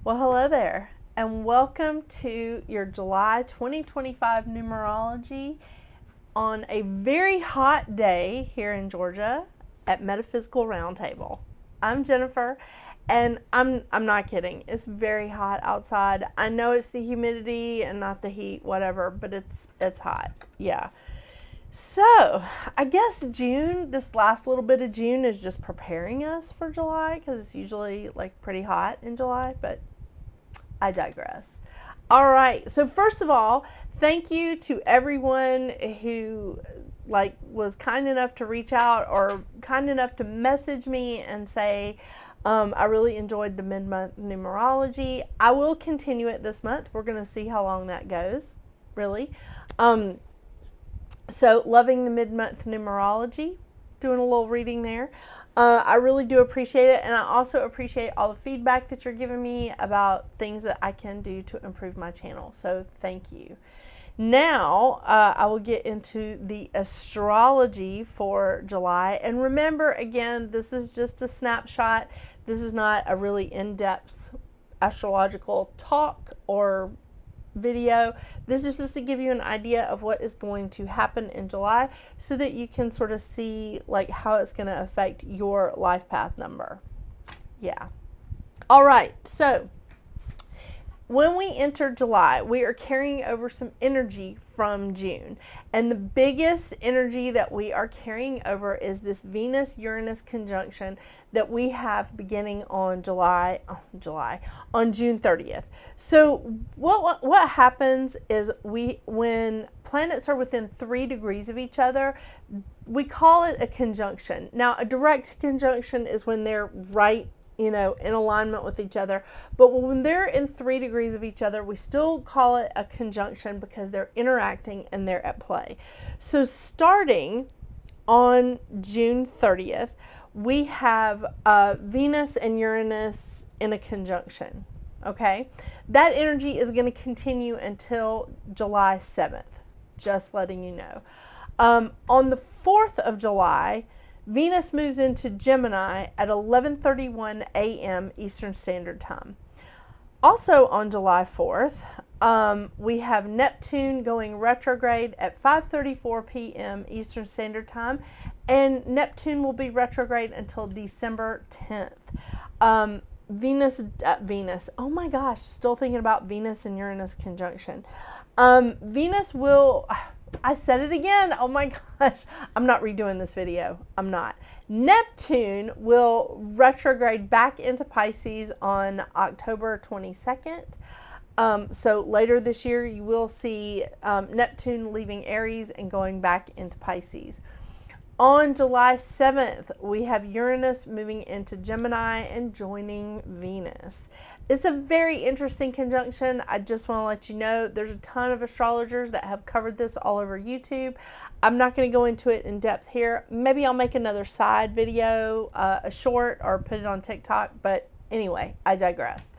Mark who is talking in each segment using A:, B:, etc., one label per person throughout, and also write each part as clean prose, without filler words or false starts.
A: Well, hello there, and welcome to your July 2025 numerology on a very hot day here in Georgia at Metaphysical Roundtable. I'm Jennifer, and I'm not kidding. It's very hot outside. I know it's the humidity and not the heat, whatever, but it's hot. Yeah. So, I guess June, this last little bit of June is just preparing us for July because it's usually like pretty hot in July, but I digress. All right. So first of all, thank you to everyone who was kind enough to reach out or kind enough to message me and say, I really enjoyed the mid-month numerology. I will continue it this month. We're going to see how long that goes, really. So loving the mid-month numerology, doing a little reading there. I really do appreciate it, and I also appreciate all the feedback that you're giving me about things that I can do to improve my channel. So thank you. Now, I will get into the astrology for July. And remember, again, this is just a snapshot. This is not a really in-depth astrological talk or video. This is just to give you an idea of what is going to happen in July so that you can sort of see like how it's going to affect your life path number. Yeah. All right. So when we enter July, we are carrying over some energy from June. And the biggest energy that we are carrying over is this Venus-Uranus conjunction that we have beginning on on June 30th. So what happens is when planets are within 3 degrees of each other, we call it a conjunction. Now, a direct conjunction is when they're right in alignment with each other. But when they're in 3 degrees of each other, we still call it a conjunction because they're interacting and they're at play. So starting on June 30th, we have Venus and Uranus in a conjunction. Okay? That energy is going to continue until July 7th. Just letting you know. On the 4th of July, Venus moves into Gemini at 11:31 a.m. Eastern Standard Time. Also on July 4th, we have Neptune going retrograde at 5:34 p.m. Eastern Standard Time, and Neptune will be retrograde until December 10th. Venus, oh my gosh, still thinking about Venus and Uranus conjunction. Venus will... I said it again. Oh my gosh. I'm not redoing this video. I'm not. Neptune will retrograde back into Pisces on October 22nd. So later this year, you will see Neptune leaving Aries and going back into Pisces. On July 7th, we have Uranus moving into Gemini and joining Venus. It's a very interesting conjunction. I just want to let you know there's a ton of astrologers that have covered this all over YouTube. I'm not going to go into it in depth here. Maybe I'll make another side video, a short, or put it on TikTok. But anyway, I digress.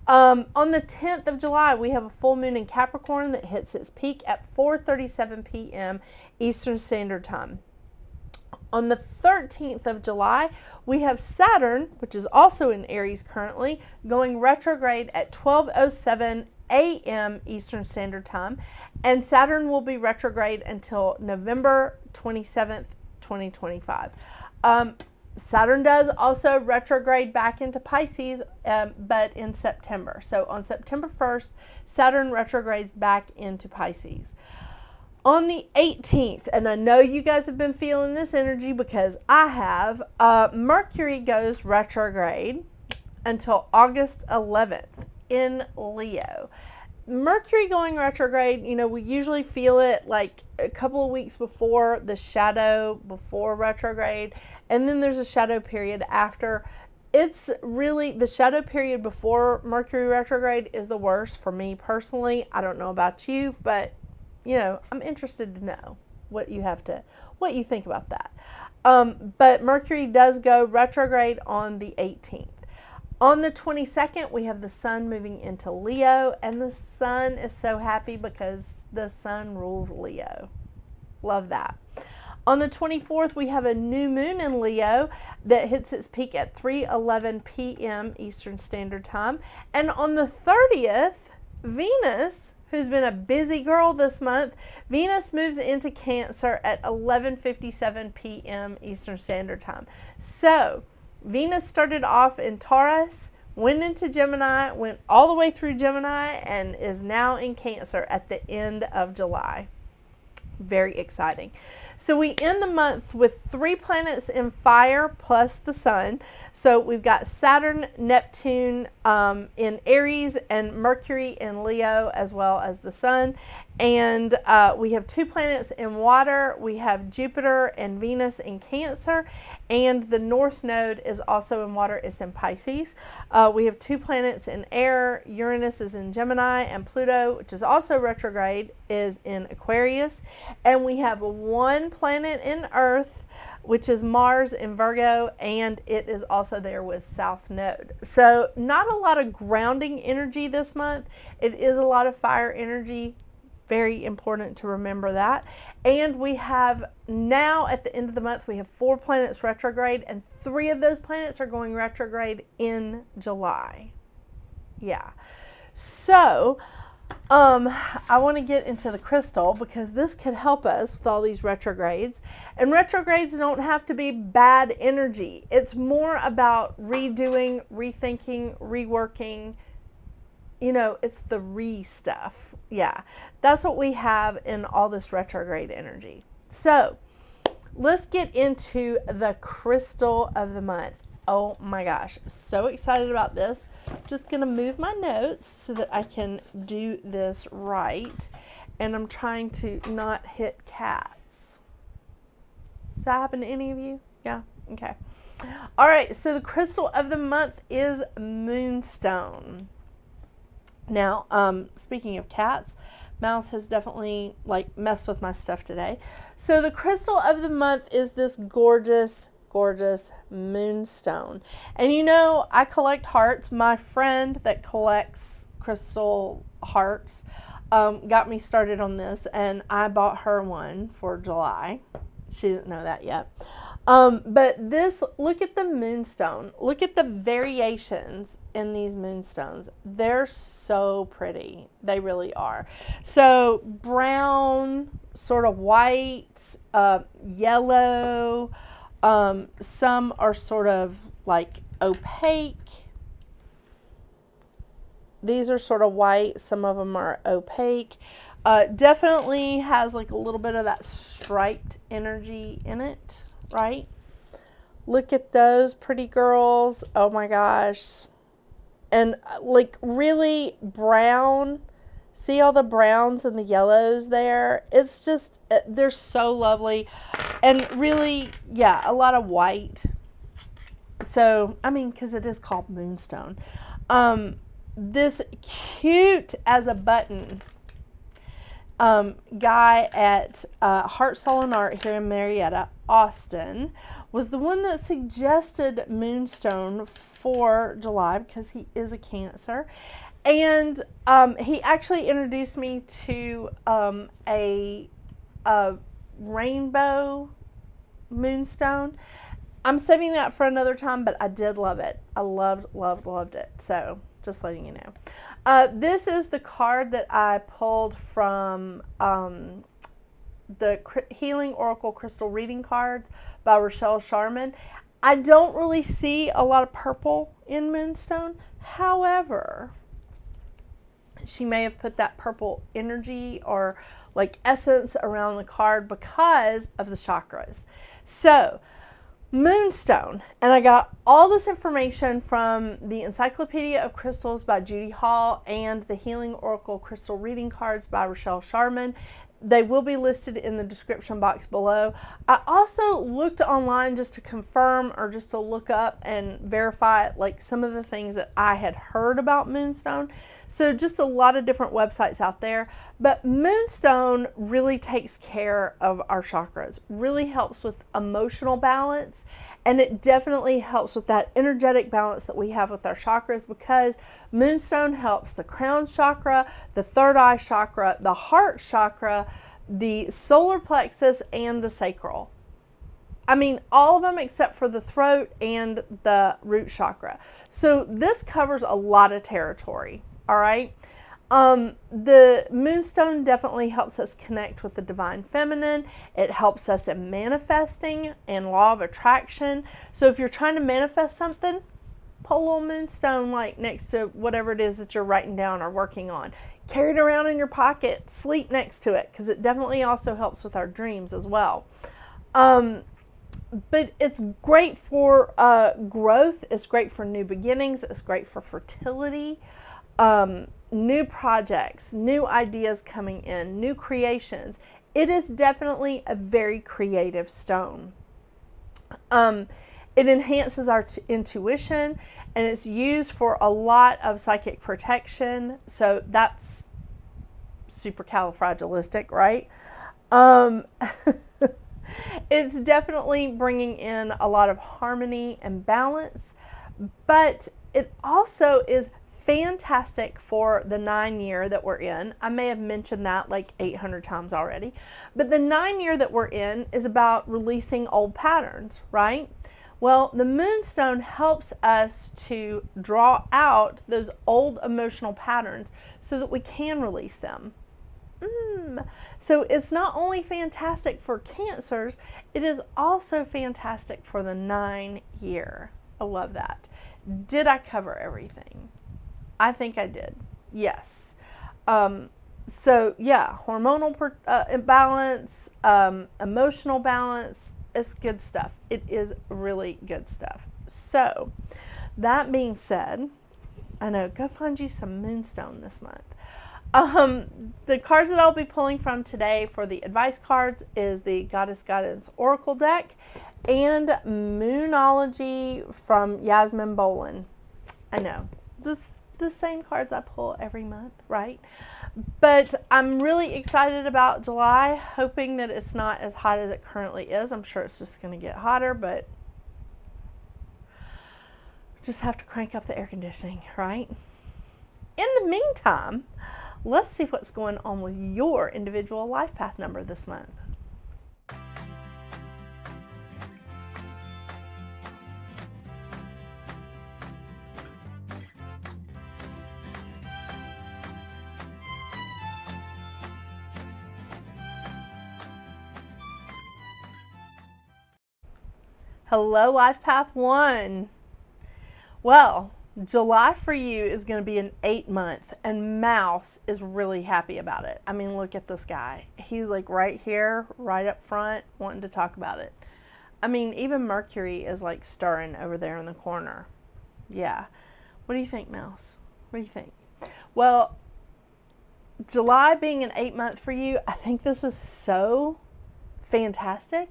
A: On the 10th of July, we have a full moon in Capricorn that hits its peak at 4:37 p.m. Eastern Standard Time. On the 13th of July, we have Saturn, which is also in Aries currently, going retrograde at 12:07 a.m. Eastern Standard Time. And Saturn will be retrograde until November 27th, 2025. Saturn does also retrograde back into Pisces, but in September. So on September 1st, Saturn retrogrades back into Pisces. On the 18th, and I know you guys have been feeling this energy because I have, Mercury goes retrograde until August 11th in Leo. Mercury going retrograde, we usually feel it like a couple of weeks before the shadow, before retrograde, and then there's a shadow period after. It's really, the shadow period before Mercury retrograde is the worst for me personally. I don't know about you, but I'm interested to know what you think about that. But Mercury does go retrograde on the 18th. On the 22nd, we have the sun moving into Leo, and the sun is so happy because the sun rules Leo. Love that. On the 24th, we have a new moon in Leo that hits its peak at 3:11 p.m. Eastern Standard Time. And on the 30th, Venus, who's been a busy girl this month, Venus moves into Cancer at 11:57 p.m. Eastern Standard Time. So, Venus started off in Taurus, went into Gemini, went all the way through Gemini, and is now in Cancer at the end of July. Very exciting. So we end the month with 3 planets in fire plus the sun. So we've got Saturn, Neptune in Aries, and Mercury in Leo, as well as the sun. And we have 2 planets in water. We have Jupiter and Venus in Cancer, and the North Node is also in water. It's in Pisces. We have 2 planets in air. Uranus is in Gemini, and Pluto, which is also retrograde, is in Aquarius. And we have 1 planet in Earth, which is Mars in Virgo, and it is also there with South Node. So not a lot of grounding energy this month. It is a lot of fire energy. Very important to remember that. And we have now, at the end of the month, we have 4 planets retrograde, and 3 of those planets are going retrograde in July. Yeah. So, I want to get into the crystal because this could help us with all these retrogrades. And retrogrades don't have to be bad energy. It's more about redoing, rethinking, reworking. You know, it's the stuff. Yeah, that's what we have in all this retrograde energy. So let's get into the crystal of the month. Oh my gosh, so excited about this. Just gonna move my notes so that I can do this right. And I'm trying to not hit cats. Does that happen to any of you? Yeah, okay. All right, so the crystal of the month is Moonstone. Now, speaking of cats, Mouse has definitely messed with my stuff today. So the crystal of the month is this gorgeous, gorgeous Moonstone. And you know, I collect hearts. My friend that collects crystal hearts got me started on this, and I bought her one for July. She didn't know that yet. But this, look at the Moonstone. Look at the variations in these Moonstones. They're so pretty. They really are. So brown, sort of white, yellow. Some are sort of opaque. These are sort of white. Some of them are opaque. Definitely has a little bit of that striped energy in it. Right? Look at those pretty girls. Oh my gosh. And really brown. See all the browns and the yellows there? It's just, they're so lovely. And really, yeah, a lot of white. So, I mean, because it is called Moonstone. This cute as a button guy at Heart, Soul, and Art here in Marietta, Austin, was the one that suggested Moonstone for July because he is a Cancer. And he actually introduced me to a rainbow Moonstone. I'm saving that for another time, but I did love it. I loved it. So just letting you know. This is the card that I pulled from the Healing Oracle Crystal Reading Cards by Rachelle Charman. I don't really see a lot of purple in Moonstone. However, she may have put that purple energy or essence around the card because of the chakras. So, Moonstone, and I got all this information from the Encyclopedia of Crystals by Judy Hall and the Healing Oracle Crystal Reading Cards by Rachelle Charman. They will be listed in the description box below. I also looked online just to confirm or just to look up and verify some of the things that I had heard about Moonstone. So just a lot of different websites out there. But Moonstone really takes care of our chakras, really helps with emotional balance, and it definitely helps with that energetic balance that we have with our chakras, because Moonstone helps the crown chakra, the third eye chakra, the heart chakra, the solar plexus, and the sacral. I mean, all of them except for the throat and the root chakra. So this covers a lot of territory, all right? The Moonstone definitely helps us connect with the divine feminine. It helps us in manifesting and law of attraction. So if you're trying to manifest something, put a little Moonstone like next to whatever it is that you're writing down or working on. Carry it around in your pocket, sleep next to it, because it definitely also helps with our dreams as well. But it's great for growth. It's great for new beginnings. It's great for fertility, new projects, new ideas coming in, new creations. It is definitely a very creative stone. It enhances our intuition, and it's used for a lot of psychic protection. So that's supercalifragilistic, right? It's definitely bringing in a lot of harmony and balance, but it also is fantastic for the 9 year that we're in. I may have mentioned that like 800 times already, but the 9 year that we're in is about releasing old patterns, right? Well, the Moonstone helps us to draw out those old emotional patterns so that we can release them. So it's not only fantastic for Cancers, it is also fantastic for the 9 year. I love that. Did I cover everything? I think I did. Yes. So yeah, hormonal imbalance, emotional balance, it's good stuff. It is really good stuff. So that being said, I know, go find you some Moonstone this month. The cards that I'll be pulling from today for the advice cards is the Goddess Guidance Oracle deck and Moonology from Yasmin Bolin. I know, the same cards I pull every month, right? But I'm really excited about July, hoping that it's not as hot as it currently is. I'm sure it's just going to get hotter, but just have to crank up the air conditioning, right? In the meantime, let's see what's going on with your individual life path number this month. Hello, Life Path 1. Well, July for you is going to be an 8 month, and Mouse is really happy about it. I mean, look at this guy. He's like right here, right up front, wanting to talk about it. I mean, even Mercury is like stirring over there in the corner. Yeah. What do you think, Mouse? What do you think? Well, July being an 8 month for you, I think this is so fantastic.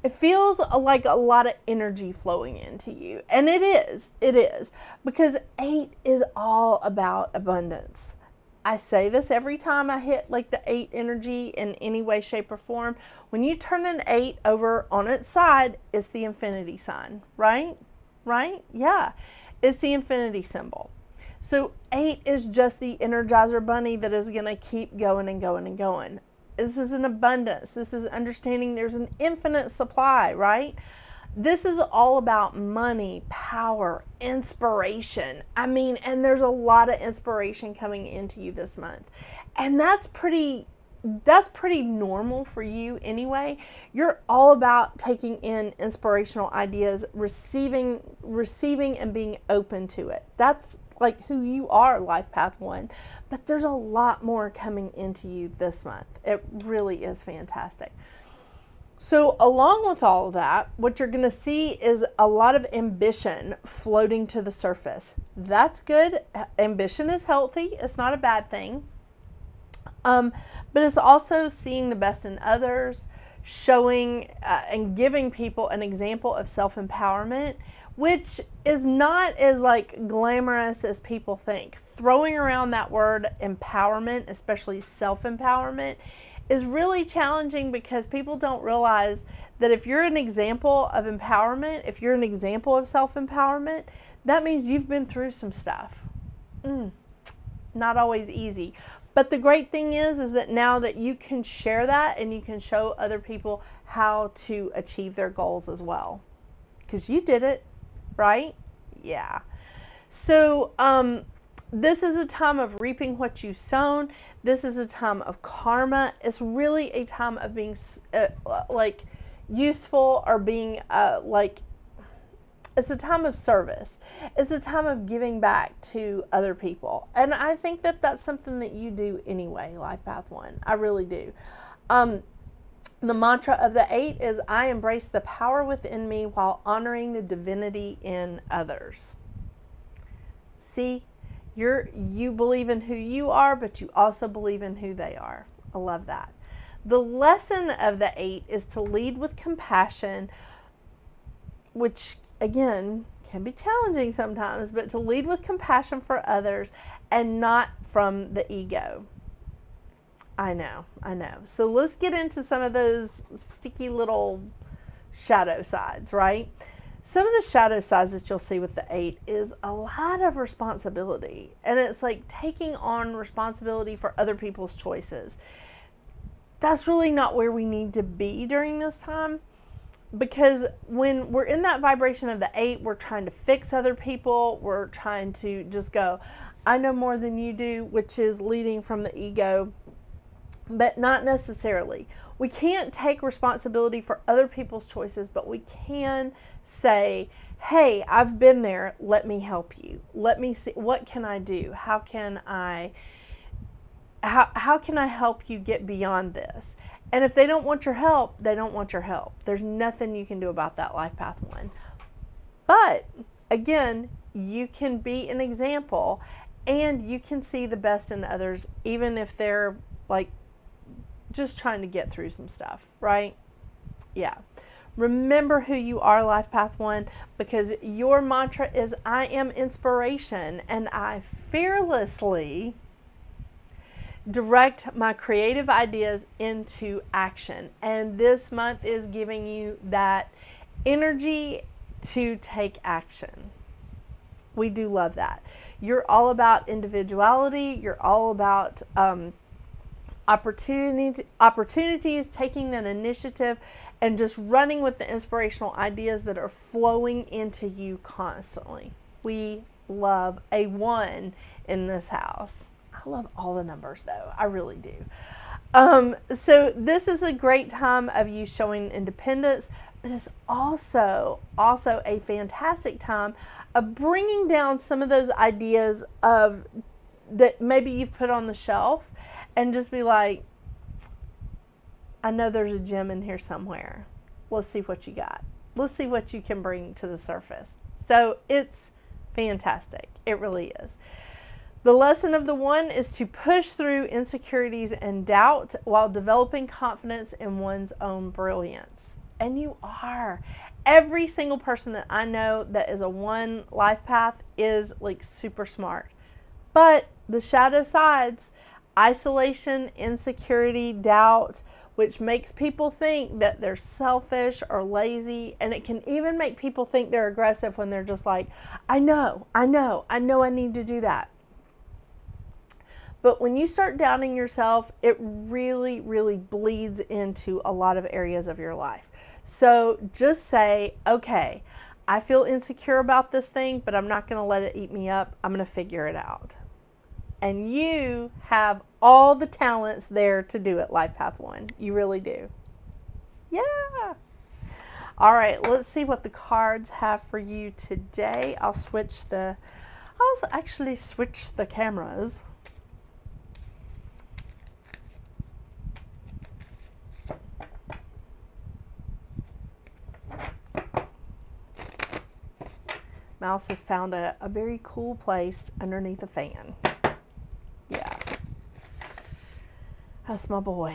A: It feels like a lot of energy flowing into you. And it is, because 8 is all about abundance. I say this every time I hit like the 8 energy in any way, shape, or form. When you turn an 8 over on its side, it's the infinity sign, right? Right? Yeah, it's the infinity symbol. So 8 is just the Energizer Bunny that is going to keep going and going and going. This is an abundance. This is understanding there's an infinite supply, right? This is all about money, power, inspiration. I mean, and there's a lot of inspiration coming into you this month. And that's pretty normal for you anyway. You're all about taking in inspirational ideas, receiving and being open to it. That's like who you are, Life Path 1. But there's a lot more coming into you this month. It really is fantastic. So along with all of that, what you're going to see is a lot of ambition floating to the surface. That's good. Ambition is healthy. It's not a bad thing. But it's also seeing the best in others, showing and giving people an example of self-empowerment, which is not as like glamorous as people think. Throwing around that word empowerment, especially self-empowerment, is really challenging because people don't realize that if you're an example of empowerment, if you're an example of self-empowerment, that means you've been through some stuff. not always easy. But the great thing is that now that you can share that and you can show other people how to achieve their goals as well. Because you did it, right? Yeah. So this is a time of reaping what you sown. This is a time of karma. It's really a time of being like useful, or being like, it's a time of service. It's a time of giving back to other people. And I think that that's something that you do anyway, Life Path 1. I really do. The mantra of the 8 is, I embrace the power within me while honoring the divinity in others. See, you believe in who you are, but you also believe in who they are. I love that. The lesson of the 8 is to lead with compassion, which again can be challenging sometimes, but to lead with compassion for others and not from the ego. I know. So let's get into some of those sticky little shadow sides, right? Some of the shadow sides that you'll see with the 8 is a lot of responsibility. And it's like taking on responsibility for other people's choices. That's really not where we need to be during this time. Because when we're in that vibration of the 8, we're trying to fix other people. We're trying to just go, I know more than you do, which is leading from the ego. But not necessarily. We can't take responsibility for other people's choices, but we can say, hey, I've been there. Let me help you. Let me see, what can I do? How can I help you get beyond this? And if they don't want your help, they don't want your help. There's nothing you can do about that, Life Path 1. But again, you can be an example, and you can see the best in others, even if they're like just trying to get through some stuff, right? Yeah. Remember who you are, Life Path 1, because your mantra is, I am inspiration, and I fearlessly direct my creative ideas into action. And this month is giving you that energy to take action. We do love that. You're all about individuality. You're all about opportunities, taking that initiative, and just running with the inspirational ideas that are flowing into you constantly. We love a 1 in this house. I love all the numbers though. I really do. So this is a great time of you showing independence, but it's also a fantastic time of bringing down some of those ideas of that maybe you've put on the shelf, and just be like, I know there's a gem in here somewhere. Let's see what you got. Let's see what you can bring to the surface. So it's fantastic. It really is. The lesson of the 1 is to push through insecurities and doubt while developing confidence in one's own brilliance. And you are. Every single person that I know that is a 1 life path is like super smart. But the shadow sides, isolation, insecurity, doubt, which makes people think that they're selfish or lazy. And it can even make people think they're aggressive when they're just like, I know I need to do that. But when you start doubting yourself, it really, really bleeds into a lot of areas of your life. So just say, okay, I feel insecure about this thing, but I'm not going to let it eat me up. I'm going to figure it out. And you have all the talents there to do it, Life Path 1. You really do. Yeah. All right, let's see what the cards have for you today. I'll actually switch the cameras. Mouse has found a very cool place underneath a fan. Yeah. That's my boy.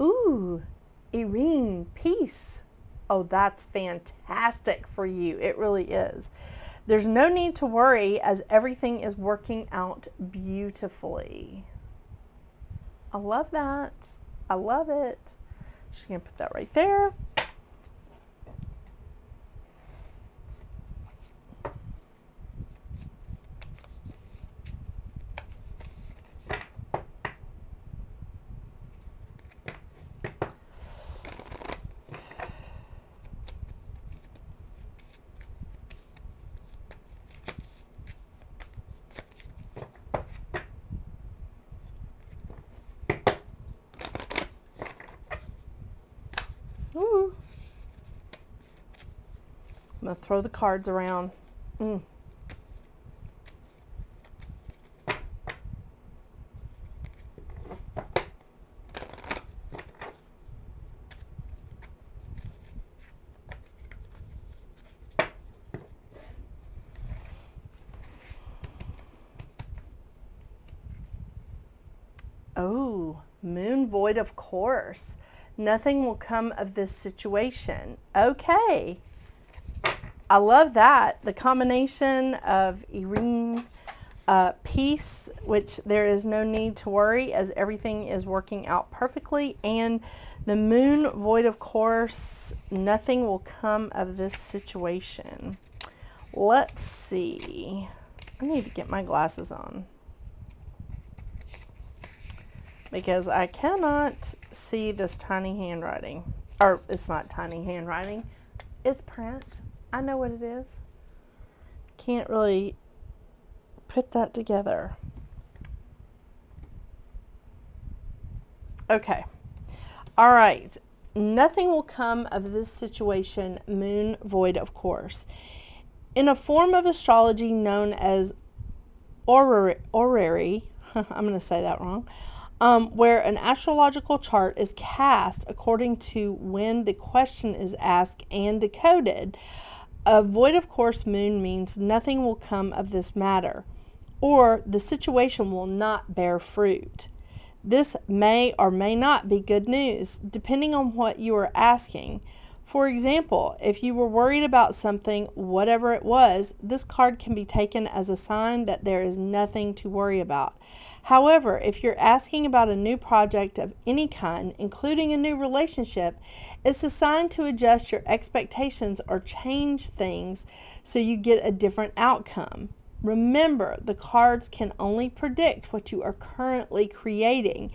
A: Ooh, Irene, peace. Oh, that's fantastic for you. It really is. There's no need to worry as everything is working out beautifully. I love that. I love it. Just going to put that right there. Ooh. I'm going to throw the cards around. Oh, moon void, of course. Nothing will come of this situation. Okay. I love that. The combination of Irene, peace, which there is no need to worry as everything is working out perfectly, and the moon void, of course, nothing will come of this situation. Let's see. I need to get my glasses on, because I cannot see this tiny handwriting. Or it's not tiny handwriting. It's print. I know what it is. Can't really put that together. Okay. All right. Nothing will come of this situation, moon void, of course. In a form of astrology known as orrery, I'm going to say that wrong, where an astrological chart is cast according to when the question is asked and decoded. A void of course moon means nothing will come of this matter, or the situation will not bear fruit. This may or may not be good news, depending on what you are asking. For example, if you were worried about something, whatever it was, this card can be taken as a sign that there is nothing to worry about. However, if you're asking about a new project of any kind, including a new relationship, it's a sign to adjust your expectations or change things so you get a different outcome. Remember, the cards can only predict what you are currently creating,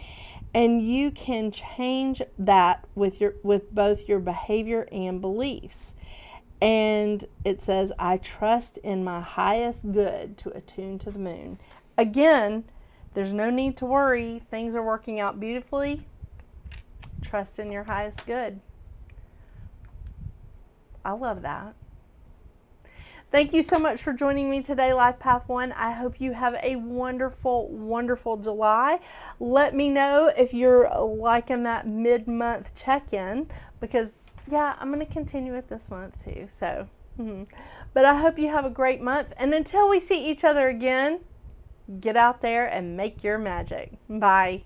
A: and you can change that with both your behavior and beliefs. And it says, I trust in my highest good to attune to the moon. Again, there's no need to worry. Things are working out beautifully. Trust in your highest good. I love that. Thank you so much for joining me today, Life Path 1. I hope you have a wonderful, wonderful July. Let me know if you're liking that mid-month check-in, because, yeah, I'm going to continue it this month too. So, but I hope you have a great month. And until we see each other again, get out there and make your magic. Bye.